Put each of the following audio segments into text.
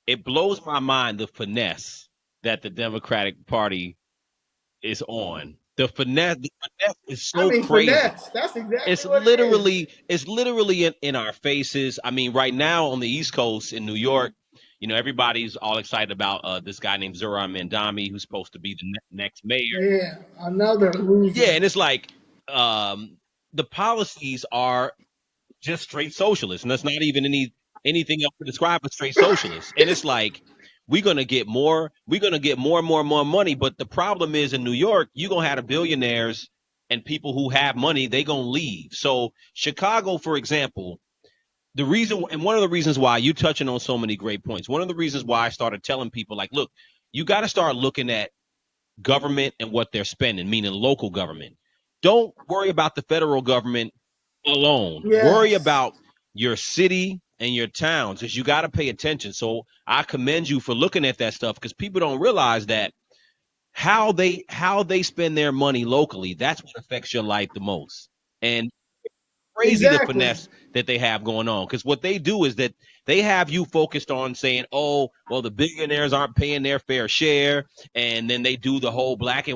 it blows my mind the finesse that the Democratic Party is on. The finesse is I so mean, crazy. finesse. That's exactly It's what it is. literally it's literally in our faces. I mean, right now on the East Coast in New York, everybody's all excited about this guy named Zoran Mandami, who's supposed to be the next mayor. Yeah, another Yeah, loser. and it's like um, the policies are just straight socialist, and that's not even anything else to describe but straight socialist. And it's like we're gonna get more and more and more money. But the problem is in New York, you're gonna have the billionaires and people who have money, they gonna leave. So Chicago, for example, the reason and one of the reasons why you touching on so many great points, one of the reasons why I started telling people like, look, you got to start looking at government and what they're spending, meaning local government. Don't worry about the federal government alone. Worry Yes, about your city and your towns because you got to pay attention. So I commend you for looking at that stuff because people don't realize that how they spend their money locally, that's what affects your life the most. And crazy the exactly. finesse that they have going on because what they do is that they have you focused on saying, oh, well, the billionaires aren't paying their fair share, and then they do the whole black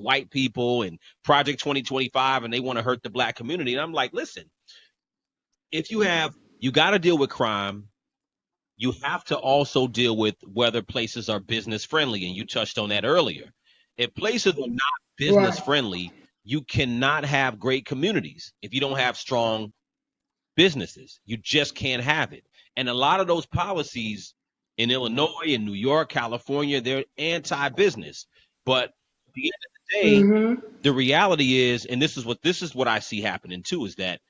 white people and Project 2025, and they want to hurt the black community. And I'm like, listen, if you got to deal with crime, you have to also deal with whether places are business friendly, and you touched on that earlier. If places are not business Right. friendly, you cannot have great communities if you don't have strong businesses. You just can't have it. And a lot of those policies in Illinois, in New York, California, they're anti-business. But at the end of the day, Mm-hmm. the reality is, and this is what I see happening too, is that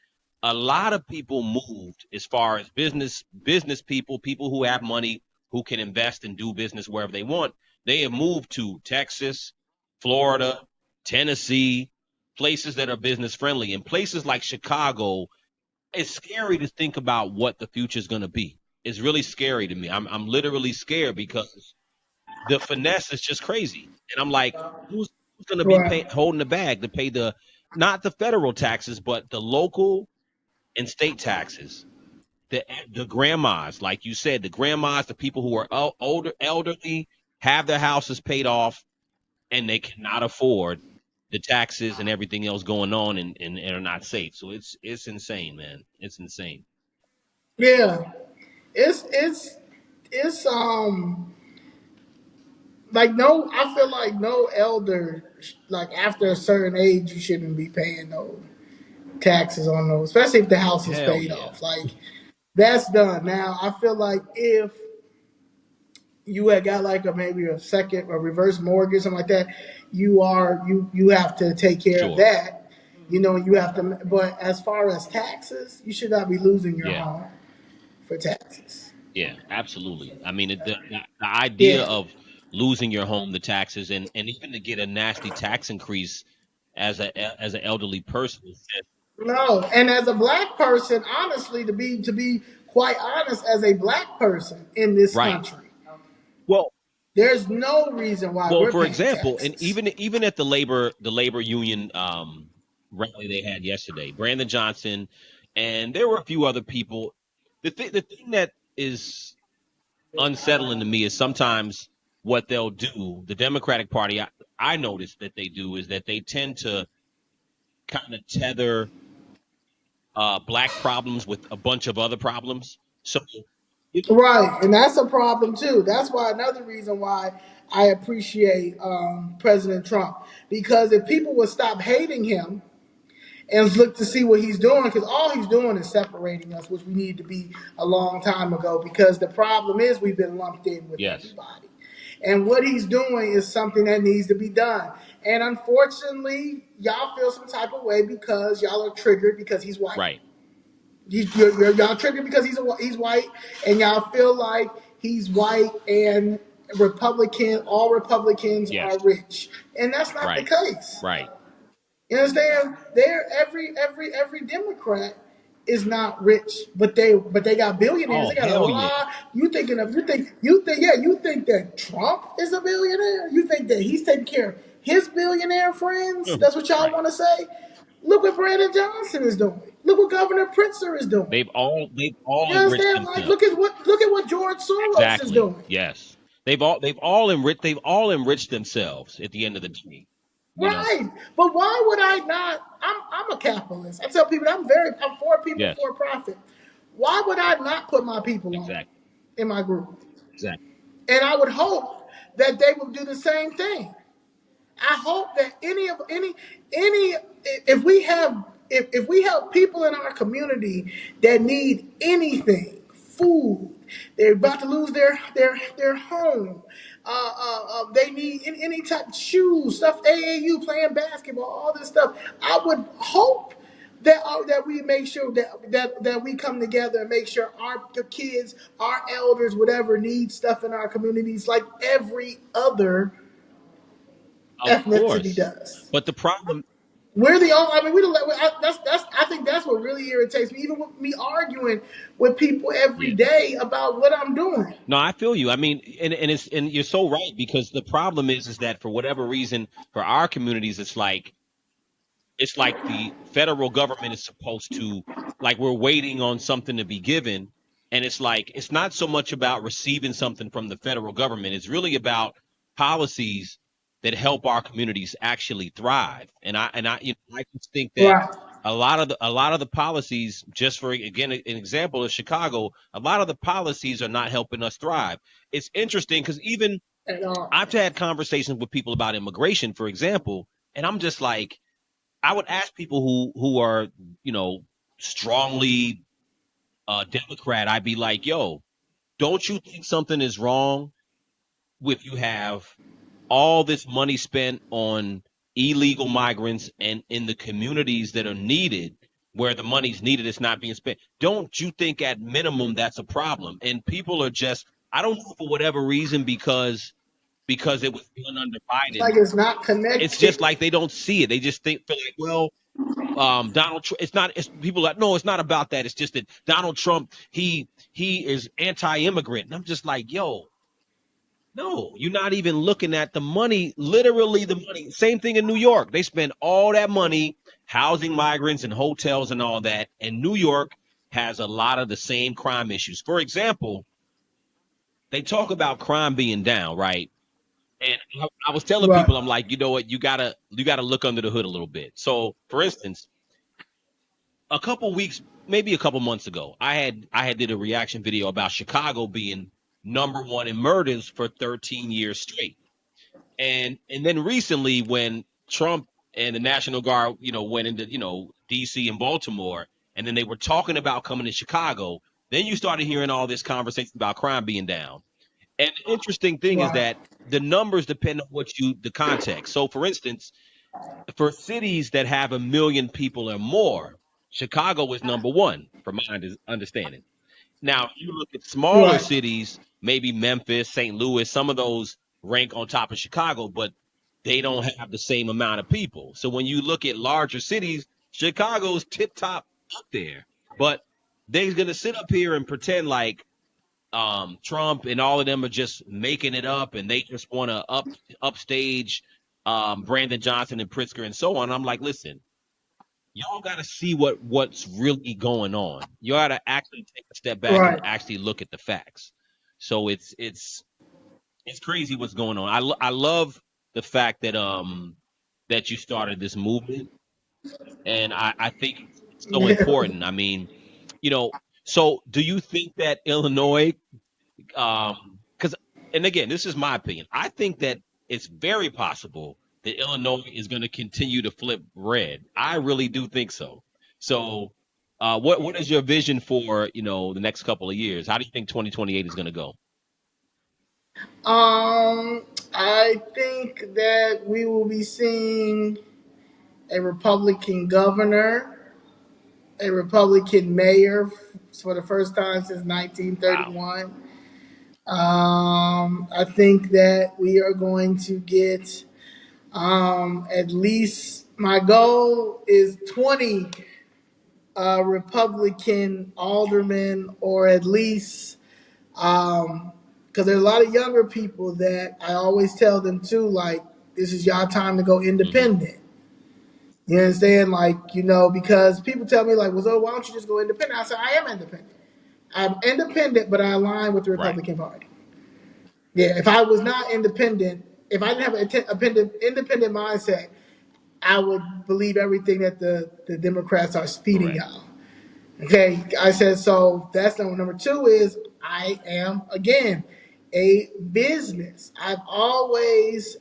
a lot of people moved as far as business people who have money, who can invest and do business wherever they want. They have moved to Texas, Florida, Tennessee, places that are business friendly, and places like Chicago. It's scary to think about what the future is going to be. It's really scary to me. I'm literally scared because the finesse is just crazy. And I'm like, who's going to be Right. holding the bag to pay the not the federal taxes, but the local and state taxes? The grandmas, like you said, the grandmas, the people who are older, elderly, have their houses paid off, and they cannot afford the taxes and everything else going on, and are not safe. So it's insane, man. It's insane. Yeah. It's like no. I feel like no elder like after a certain age you shouldn't be paying no taxes on those, especially if the house is Hell paid yeah. off. Like that's done. Now I feel like if you had got like a maybe a second or reverse mortgage something like that, you have to take care of Sure. that. You have to. But as far as taxes, you should not be losing your Yeah. home for taxes. Yeah. Absolutely. I mean, the idea Yeah. of losing your home, the taxes, and even to get a nasty tax increase as an elderly person is just No, and as a black person, honestly, to be quite honest, as a black person in this right. country, Well, there's no reason why we're for paying example, and taxes. even at the labor union rally they had yesterday, Brandon Johnson, and there were a few other people. The thing that is unsettling to me is sometimes what they'll do. The Democratic Party, I noticed that they do is that they tend to kind of tether black problems with a bunch of other problems. So, you know, Right, and that's a problem too. That's why another reason why I appreciate President Trump, because if people would stop hating him and look to see what he's doing, because all he's doing is separating us, which we need to be a long time ago. Because the problem is we've been lumped in with yes, everybody, and what he's doing is something that needs to be done. And unfortunately, y'all feel some type of way because y'all are triggered because he's white. right, Y'all triggered because he's white, and y'all feel like he's white and Republican. All Republicans yes, are rich, and that's not the right, case. right. You understand? They're every Democrat is not rich, but they got billionaires. Oh They got a hell yeah, lot. You think that Trump is a billionaire? You think that he's taking care of his billionaire friends? That's what y'all right. want to say. Look what Brandon Johnson is doing. Look what Governor Pritzker is doing. They've all You enriched understand? Like, themselves. look at what George Soros is Exactly. doing. Yes. They've all enriched themselves at the end of the day. You know. Right. But why would I not? I'm a capitalist. I tell people I'm for people Yes. for profit. Why would I not put my people on Exactly. in my group? Exactly. And I would hope that they will do the same thing. I hope that any if we have if we help people in our community that need anything, food, they're about to lose their home, they need any type of shoes, stuff, AAU, playing basketball, all this stuff. I would hope that we make sure that we come together and make sure our kids, our elders, whatever needs stuff in our communities, like every other Of ethnicity course. does. But the problem, We're the only. I mean, we don't. That's. I think that's what really irritates me. Even with me arguing with people every yeah. day about what I'm doing. No, I feel you. I mean, and you're so right because the problem is that for whatever reason, for our communities, it's like the federal government is supposed to, like, we're waiting on something to be given, and it's like it's not so much about receiving something from the federal government. It's really about policies that help our communities actually thrive. And I just think that Right. a lot of the policies, just for again an example of Chicago, a lot of the policies are not helping us thrive. It's interesting because even At all. I've had conversations with people about immigration, for example, and I'm just like, I would ask people who are, you know, strongly Democrat. I'd be like, "Yo, don't you think something is wrong with you have all this money spent on illegal migrants and in the communities that are needed, where the money's needed, it's not being spent? Don't you think at minimum that's a problem?" And people are just, I don't know, for whatever reason, because it was done under It's Biden. like it's not It's just connected. like they don't see it. They just feel like, well, Donald Trump. It's not. It's people like, no, it's not about that. It's just that Donald Trump, he is anti-immigrant, and I'm just like, yo, no, you're not even looking at the money. Literally, the money. Same thing in New York. They spend all that money housing migrants and hotels and all that, and New York has a lot of the same crime issues. For example, they talk about crime being down, right? And I was telling Right. people, I'm like, you know what, you gotta look under the hood a little bit. So, for instance, a couple weeks, maybe a couple months ago, I had did a reaction video about Chicago being number one in murders for 13 years straight. And then recently, when Trump and the National Guard, went into, DC and Baltimore, and then they were talking about coming to Chicago, then you started hearing all this conversation about crime being down. And the interesting thing is Right. that the numbers depend on the context. So, for instance, for cities that have 1 million people or more, Chicago is number one, from my understanding. Now, if you look at smaller Right. cities, maybe Memphis, St. Louis, some of those rank on top of Chicago, but they don't have the same amount of people. So when you look at larger cities, Chicago's tip top up there. But they're gonna sit up here and pretend like Trump and all of them are just making it up, and they just want to upstage Brandon Johnson and Pritzker and so on. I'm like, listen, y'all got to see what's really going on. You got to actually take a step back and Right. actually look at the facts. So it's crazy what's going on. I love the fact that you started this movement, and I think it's so Yeah. important. I mean, you know, so do you think that Illinois, because, and again, this is my opinion, I think that it's very possible that Illinois is going to continue to flip red. I really do think so. So, what is your vision for, the next couple of years? How do you think 2028 is going to go? I think that we will be seeing a Republican governor, a Republican mayor for the first time since Wow. 1931. I think that we are going to get at least, my goal is 20 Republican aldermen, or at least, because there's a lot of younger people that I always tell them too, like, this is y'all time to go Hmm. independent. You understand? Like, because people tell me, like, well, so why don't you just go independent? I said, I am independent. I'm independent, but I align with the Right. Republican Party. Yeah, if I was not independent, if I didn't have an independent mindset, I would believe everything that the Democrats are feeding Correct. y'all. Okay, I said so. That's number. Number two is I am again a business. I've always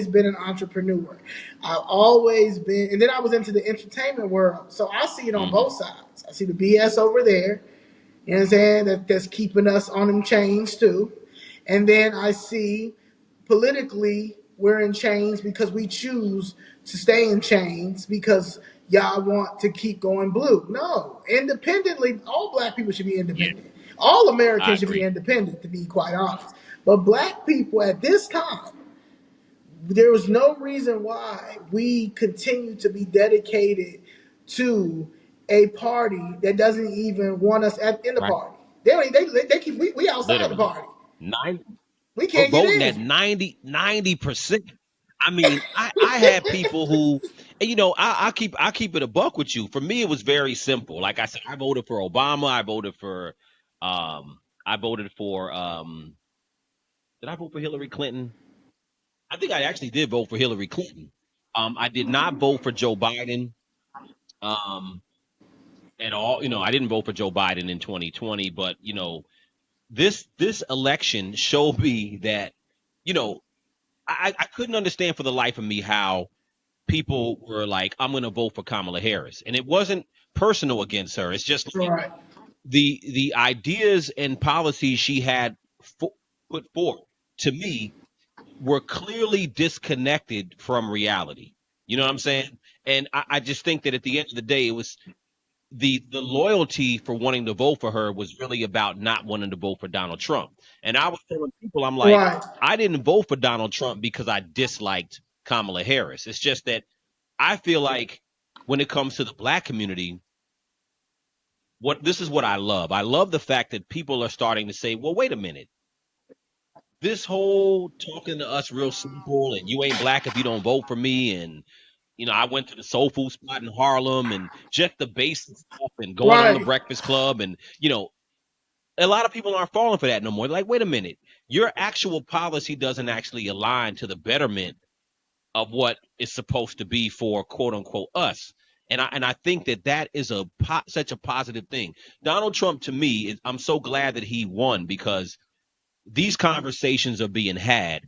been an entrepreneur. I've always been, and then I was into the entertainment world. So I see it on Hmm. both sides. I see the BS over there. You know what I'm saying? That's keeping us on them chains too. And then I see politically we're in chains because we choose to stay in chains because y'all want to keep going blue. No, independently, all black people should be Yeah, independent. All I Americans should be agree. independent, to be quite honest. But black people at this time, there is no reason why we continue to be dedicated to a party that doesn't even want us in the Right. party. They keep we outside the Literally. party. Nine We We're can't get voting at in. 90%. I mean, I had people who, and I keep it a buck with you. For me, it was very simple. Like I said, I voted for Obama. I voted for did I vote for Hillary Clinton? I think I actually did vote for Hillary Clinton. I did not vote for Joe Biden um at all. I didn't vote for Joe Biden in 2020, but this election showed me that, you know, I couldn't understand for the life of me how people were like, I'm going to vote for Kamala Harris. And it wasn't personal against her. It's just like Right, the ideas and policies she had fo- put forth to me were clearly disconnected from reality. You know what I'm saying? And I just think that at the end of the day, it was the loyalty for wanting to vote for her was really about not wanting to vote for Donald Trump. And I was telling people, I'm like, right, I didn't vote for Donald Trump because I disliked Kamala Harris. It's just that I feel like when it comes to the black community, what this is what I love. I love the fact that people are starting to say, well, wait a minute. This whole talking to us real simple and you ain't black if you don't vote for me and I went to the soul food spot in Harlem and just the basic stuff and going on the right, Breakfast Club and a lot of people aren't falling for that no more. Like, wait a minute, your actual policy doesn't actually align to the betterment of what is supposed to be for quote unquote us. And I think that is such a positive thing. Donald Trump to me, I'm so glad that he won because these conversations are being had.